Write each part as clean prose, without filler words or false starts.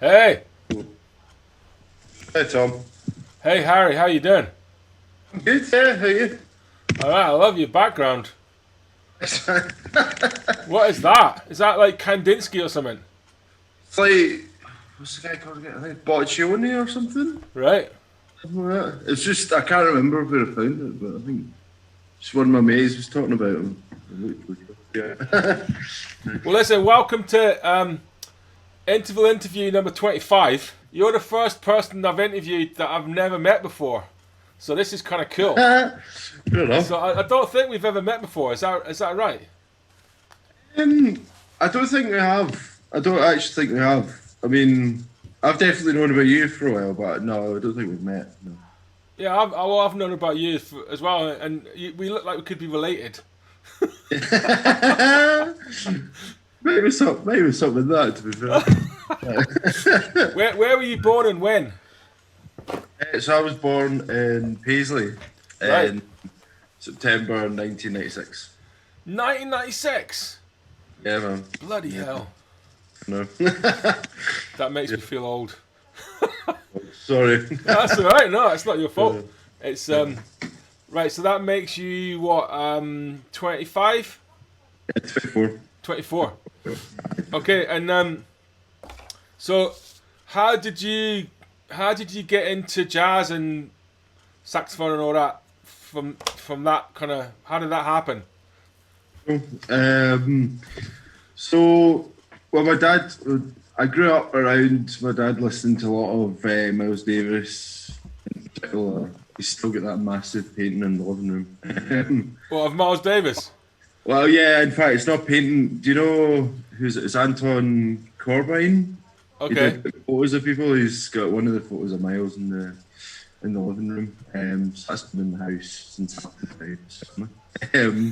Hey, Hey Tom. hey Harry, how you doing? I'm good, yeah, how are you? All right, I love your background. It's What is that? Is that like Kandinsky or something? like, what's the guy called again? I think Boccioni or something? Right. Something like that. It's just, I can't remember where I found it, but I think just one of my mates was talking about him. It looked really good. Yeah. Well, listen, welcome to interview number 25. You're the first person I've interviewed that I've never met before, so this is kind of cool. Fair enough. So I don't think we've ever met before. Is that right? I don't think we have. I don't actually think we have. I mean, I've definitely known about you for a while, but no, I don't think we've met. No. Yeah, I've known about you as well, and we look like we could be related. Maybe something in that, to be fair. Where were you born and when? So I was born in Paisley Right. in September 1996. 1996. Yeah, man. Bloody Yeah. hell. No. That makes me feel old. Sorry. That's all right. No, it's not your fault. It's right. So that makes you what? 25, It's 54. 24. Okay, and so how did you get into jazz and saxophone and all that from that kind of? How did that happen? So, well, my dad, I grew up around my dad listening to a lot of Miles Davis in particular. He's still got that massive painting in the living room. What, of Miles Davis? Well, yeah, in fact, it's not painting. Do you know who's it? It's Anton Corbijn. He Okay. did photos of people. He's got one of the photos of Miles in the living room. So that's been in the house since I was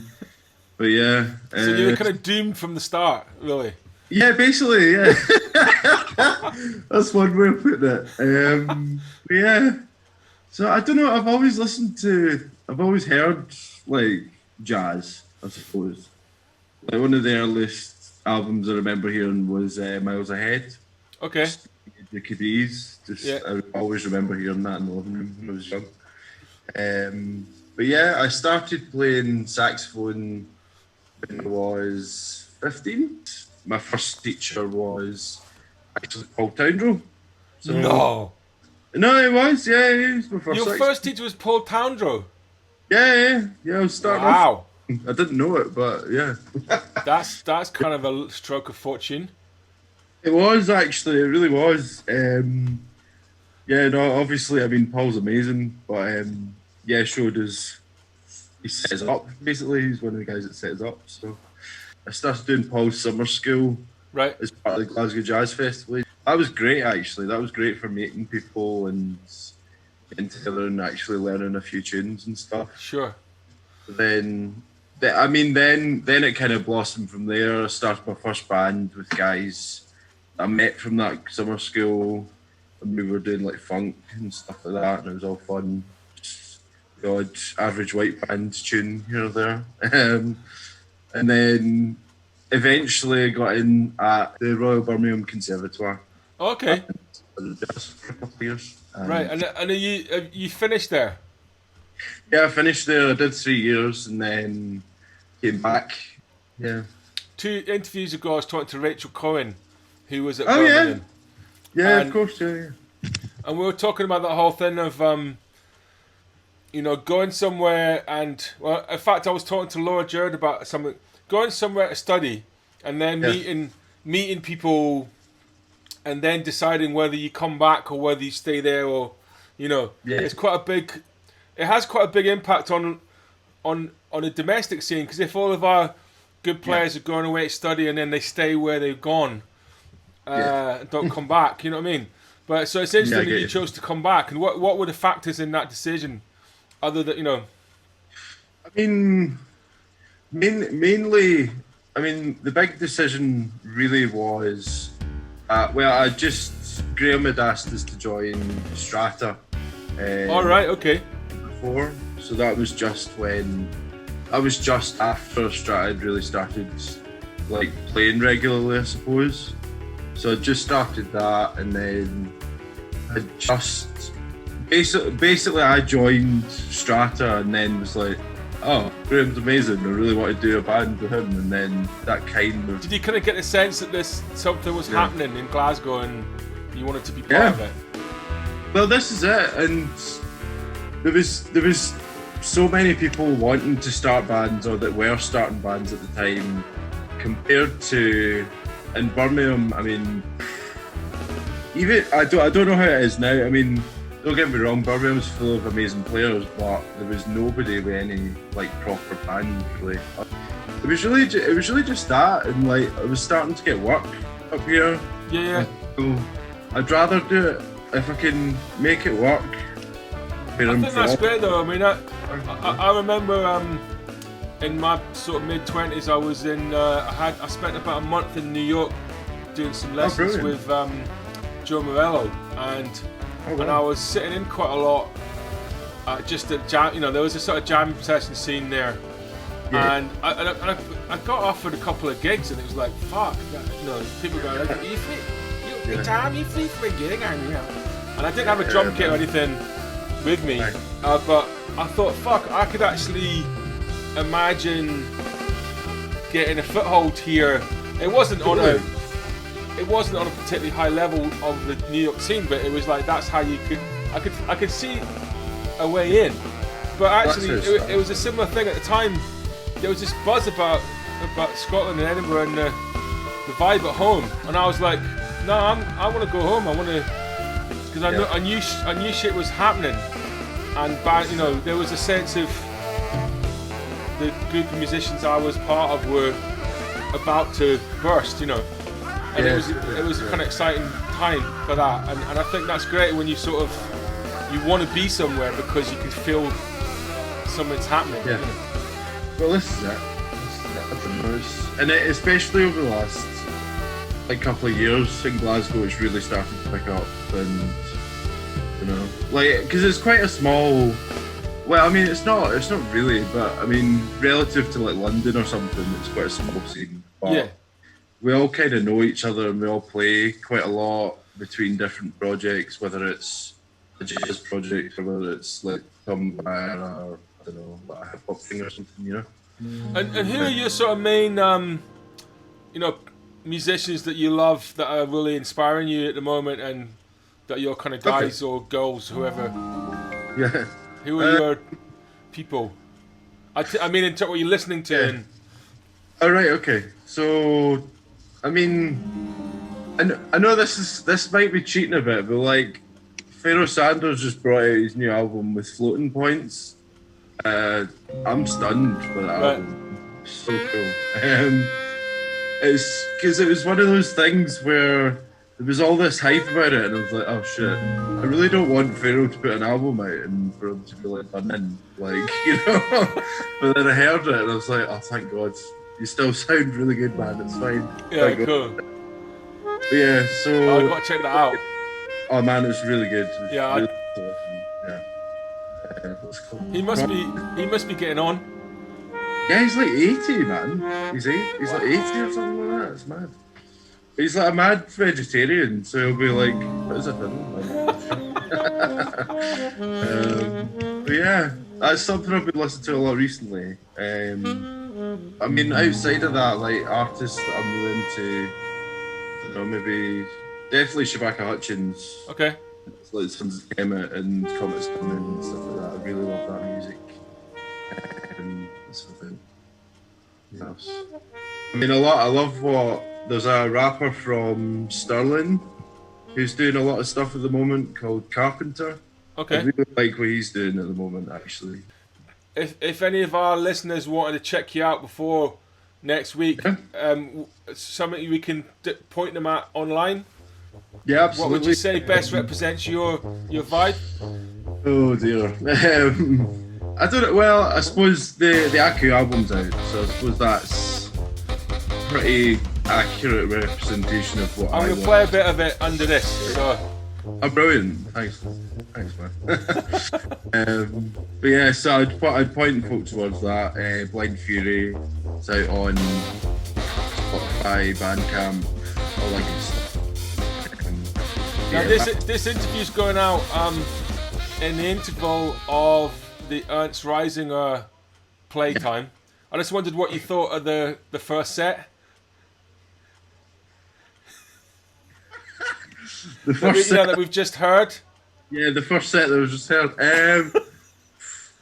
but yeah. So you were kind of doomed from the start, really. Yeah, basically, yeah. That's one way of putting it. But yeah. So I don't know. I've always heard like jazz, I suppose. Like one of the earliest albums I remember hearing was Miles Ahead. Okay. The Cadiz. Yeah. I always remember hearing that in the living room when I was young. But yeah, I started playing saxophone when I was 15. My first teacher was actually Paul Towndrell. So, No. No, it was, yeah, he was my first Your sax- first teacher was Paul Towndrow. Yeah, I was starting off. Wow. I didn't know it, but yeah. That's kind of a stroke of fortune. It was actually, it really was. Yeah, no, obviously, I mean, Paul's amazing, but yeah, showed us, he set us up, basically. He's one of the guys that set us up. So I started doing Paul's summer school Right. as part of the Glasgow Jazz Festival. That was great, actually. That was great for meeting people and getting together and actually learning a few tunes and stuff. Sure. Then it kind of blossomed from there. I started my first band with guys I met from that summer school, and we were doing like funk and stuff like that, and it was all fun. Just the odd average white band tune here or there. And then eventually I got in at the Royal Birmingham Conservatoire. Okay. Just for a couple of years. Right. And are you finished there? Yeah, I finished there. I did 3 years and then came back. Yeah. 2 interviews ago, I was talking to Rachel Cohen, who was at Oh, Birmingham. Yeah, And- of course, yeah. And we were talking about that whole thing of, going somewhere and, well, in fact, I was talking to Laura Jerd about something, going somewhere to study and then Yeah. meeting people and then deciding whether you come back or whether you stay there or, Yeah. it has quite a big impact on a domestic scene, because if all of our good players are going away to study and then they stay where they've gone, don't come back, you know what I mean? But so it's I interesting get that you you. chose to come back. And what were the factors in that decision, other than I mean, mainly, I mean, the big decision really was, Graham had asked us to join Strata. All right, okay, Before, so that was just after Strata had really started like playing regularly, I suppose. So I just started that, and then I just basically I joined Strata, and then was like, oh, Graham's amazing. I really want to do a band with him, and then that kind of. Did you kind of get the sense that something was happening in Glasgow, and you wanted to be part of it? Well, this is it, and there was so many people wanting to start bands, or that were starting bands at the time, compared to in Birmingham. I mean, even I don't know how it is now. I mean, don't get me wrong, Birmingham's full of amazing players, but there was nobody with any like proper band really. It was really just that, and like I was starting to get work up here. Yeah. So I'd rather do it if I can make it work. I think that's great though. I mean, I remember in my sort of mid-20s, I was in. I spent about a month in New York doing some lessons with Joe Morello, and I was sitting in quite a lot. Just at jam, there was a sort of jam session scene there, and I got offered a couple of gigs, and it was like, fuck, people going, like, you free, Tom, you free for a gig, and I didn't have a drum kit or anything with me, but I thought, fuck, I could actually imagine getting a foothold here. It wasn't on a particularly high level of the New York scene, but it was like that's how you could. I could see a way in, but actually it was a similar thing at the time. There was this buzz about Scotland and Edinburgh and the vibe at home, and I was like, no, I want to go home. I want to, because I knew shit was happening, and there was a sense of the group of musicians I was part of were about to burst, and it was a kind of exciting time for that, and I think that's great when you sort of you want to be somewhere because you can feel something's happening. Yeah. Well, this is it. And especially over the last couple of years in Glasgow, it's really started to pick up, and because it's quite a small. Well, I mean, it's not really, but I mean, relative to like London or something, it's quite a small scene. But we all kind of know each other, and we all play quite a lot between different projects, whether it's a jazz project or whether it's like some or I don't know, like a hip hop thing or something, And who are your sort of main, musicians that you love that are really inspiring you at the moment, and that your kind of guys or girls, whoever? Yeah. Who are your people? I mean, in terms of what you're listening to. Yeah. All right. Okay. So, I mean, I know this might be cheating a bit, but like, Pharaoh Sanders just brought out his new album with Floating Points. I'm stunned by that album. So cool. It's because it was one of those things where there was all this hype about it, and I was like, oh shit, I really don't want Pharaoh to put an album out and for him to be like done in, but then I heard it and I was like, oh thank God, you still sound really good, man, it's fine. Yeah, cool. But yeah, so I gotta check that out. Oh man, it's really good. Yeah, cool. He must be getting on. Yeah, he's like 80, man. He's like 80 or something like that. It's mad. He's like a mad vegetarian, so he'll be like, what is it? But yeah, that's something I've been listening to a lot recently. I mean, outside of that, like artists that I'm really into, maybe definitely Shabaka Hutchins. Okay. It's like Sons of Kemet and Comets Coming and stuff like that. I really love that music. Something else. I mean, I love what. There's a rapper from Stirling who's doing a lot of stuff at the moment called Carpenter. Okay. I really like what he's doing at the moment, actually. If any of our listeners wanted to check you out before next week, something we can point them at online. Yeah, absolutely. What would you say best represents your vibe? Oh dear. I don't know. Well, I suppose the AKU album's out, so I suppose that's pretty accurate representation of what I'm going to play a bit of it under this. So. Oh, brilliant! Thanks, man. But yeah, so I'd point folk towards that. Blind Fury, it's out on Spotify, Bandcamp, all that good stuff. Now this interview's going out in the interval of the Ernst Reisinger playtime. I just wondered what you thought of the first set. The first set that we've just heard. Yeah, the first set that was just heard.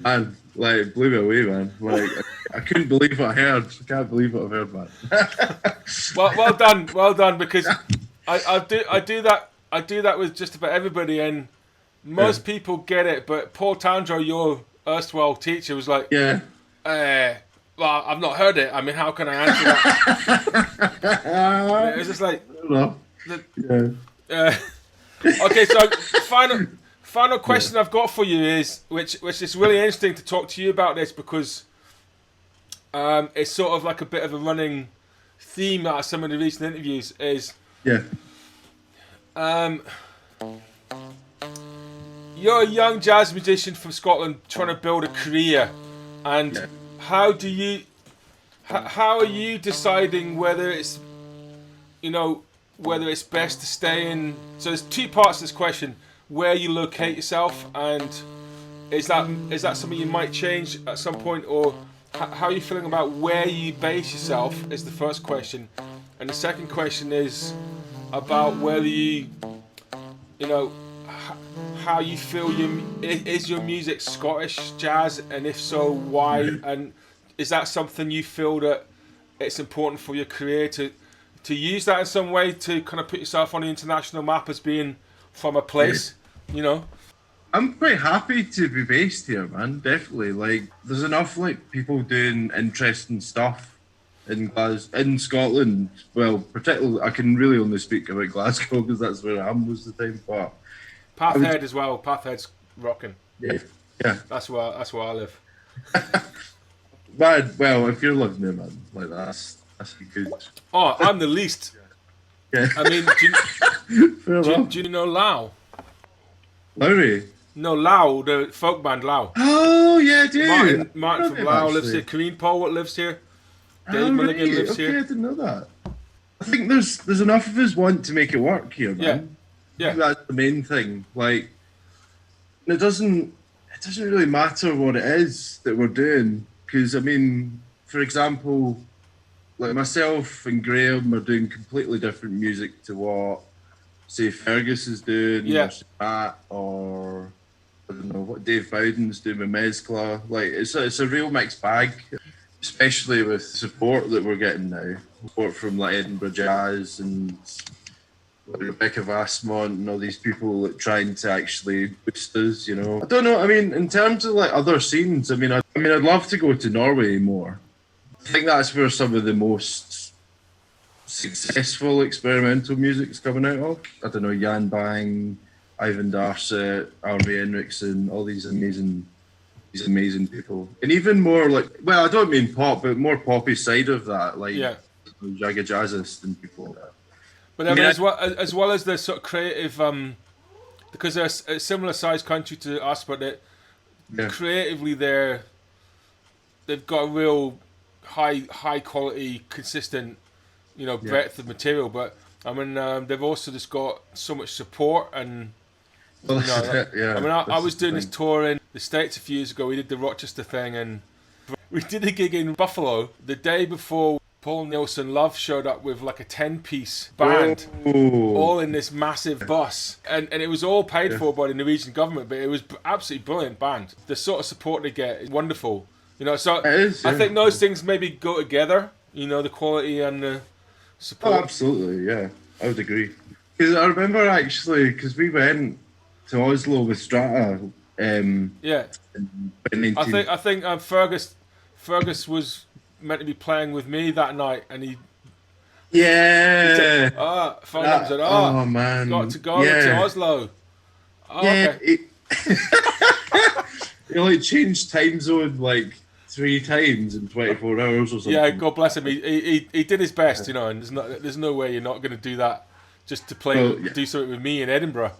Man, like, blew me away, man. Like, I couldn't believe what I heard. I can't believe what I've heard, man. well done, because I do that with just about everybody, and most people get it, but Paul Tandro, your erstwhile teacher, was like, yeah. Well, I've not heard it. I mean, how can I answer that? It was just like, okay, so final question I've got for you is, which is really interesting to talk to you about this, because it's sort of like a bit of a running theme out of some of the recent interviews, is you're a young jazz musician from Scotland trying to build a career, and how are you deciding whether it's best to stay in? So there's two parts to this question: where you locate yourself, and is that something you might change at some point, or how are you feeling about where you base yourself? Is the first question, and the second question is about whether how you feel is your music Scottish jazz, and if so, why? And is that something you feel that it's important for your career to use that in some way to kind of put yourself on the international map as being from a place, I'm quite happy to be based here, man. Definitely. Like, there's enough like people doing interesting stuff in Scotland. Well, particularly, I can really only speak about Glasgow because that's where I am most of the time. But Pathhead as well. Pathhead's rocking. Yeah. That's where I live. Man, well, if you're living there, man, like that's good. Oh, I'm the least. Yeah. I mean, do you know Lau? Lowry? No, Lau, the folk band Lau. Oh, yeah, I do. Martin from Lau lives here. Kareen Paul lives here. Dave Milligan lives here. I didn't know that. I think there's enough of us want to make it work here, man. Yeah. I think that's the main thing. Like, it doesn't really matter what it is that we're doing. Because, I mean, for example, like myself and Graham are doing completely different music to what, say, Fergus is doing, or Matt, or I don't know what Dave Bowden's doing with Mezcla. Like, it's a real mixed bag, especially with support that we're getting now. Support from like Edinburgh Jazz and like Rebecca Vassmont and all these people like, trying to actually boost us. I don't know. I mean, in terms of like other scenes, I'd love to go to Norway more. I think that's where some of the most successful experimental music's coming out of. I don't know, Jan Bang, Ivan Darset, Arvi Henriksen, all these amazing people. And even more like, well, I don't mean pop, but more poppy side of that, like Jaga Jazzist and people like that. But I mean, as well as the sort of creative, because they're a similar sized country to us, but creatively they've got a real high quality, consistent, breadth of material. But I mean, they've also just got so much support and. I was doing this tour in the States a few years ago. We did the Rochester thing, and we did a gig in Buffalo the day before Paul Nielsen Love showed up with like a 10-piece band, all in this massive bus, and it was all paid for by the Norwegian government. But it was absolutely brilliant band. The sort of support they get is wonderful. So I think those things maybe go together. The quality and the support. Oh, absolutely, yeah, I would agree. Because I remember actually, because we went to Oslo with Strata. I think Fergus was meant to be playing with me that night, and he said, phoned up and said, man, got to go to Oslo. Okay. He like changed time zone like 3 times in 24 hours or something. Yeah, God bless him. He did his best, and there's no way you're not going to do that just to do something with me in Edinburgh.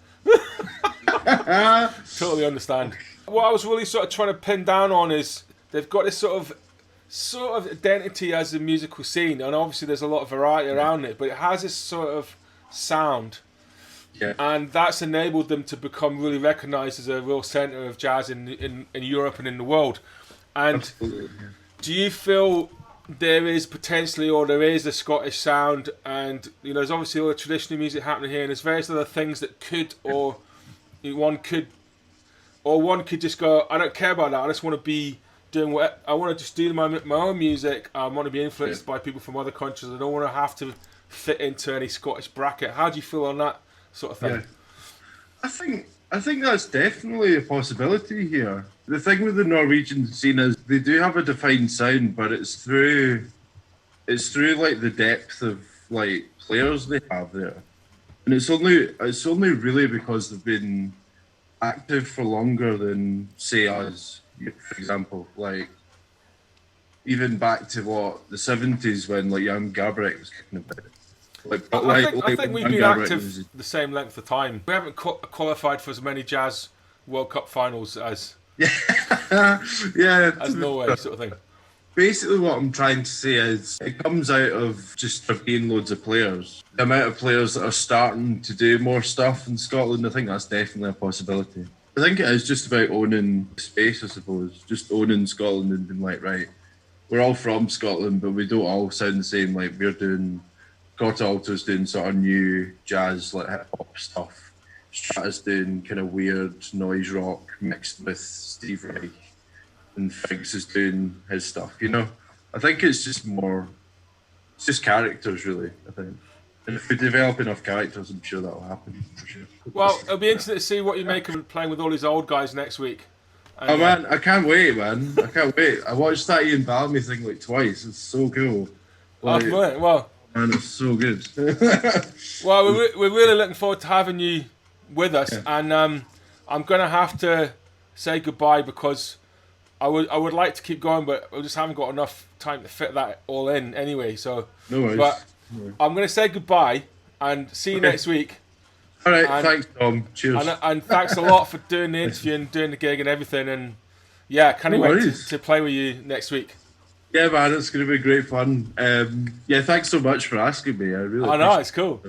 Totally understand. What I was really sort of trying to pin down on is they've got this sort of identity as a musical scene, and obviously there's a lot of variety around it, but it has this sort of sound Yeah. And that's enabled them to become really recognised as a real centre of jazz in Europe and in the world. And Absolutely. Yeah. do you feel there is potentially, or there is, a Scottish sound, and there's obviously all the traditional music happening here, and there's various other things that could, or one could just go, I don't care about that. I just want to be doing what I want to just do my own music. I want to be influenced by people from other countries. I don't want to have to fit into any Scottish bracket. How do you feel on that sort of thing? Yeah. I think that's definitely a possibility here. The thing with the Norwegian scene is they do have a defined sound, but it's through like the depth of like players they have there. And it's only really because they've been active for longer than say us, for example. Like even back to the 70s when like young Gabrick was kicking about. I think we've been active the same length of time. We haven't qualified for as many Jazz World Cup finals as as Norway, sort of thing. Basically, what I'm trying to say is it comes out of just there being loads of players. The amount of players that are starting to do more stuff in Scotland, I think that's definitely a possibility. I think it is just about owning space, I suppose. Just owning Scotland and being like, right, we're all from Scotland, but we don't all sound the same. Like we're doing Corta Alto's doing sort of new jazz, like hip hop stuff. Strata's doing kind of weird noise rock mixed with Steve Reich, and Figs is doing his stuff. I think it's just characters, really. I think, and if we develop enough characters, I'm sure that'll happen for sure. Well, it'll be interesting to see what you make of playing with all these old guys next week. And, man, I can't wait, man. I can't wait. I watched that Ian Bellamy thing like twice. It's so cool. Like, well. Man, it's so good. Well, we're really looking forward to having you with us, and I'm going to have to say goodbye because I would like to keep going, but I just haven't got enough time to fit that all in anyway. So, no worries. But I'm going to say goodbye and see you next week. All right, thanks, Tom. Cheers. And thanks a lot for doing the interview and doing the gig and everything. And yeah, can't wait to play with you next week. Yeah, man, it's going to be great fun. Yeah, thanks so much for asking me. I know, it's cool.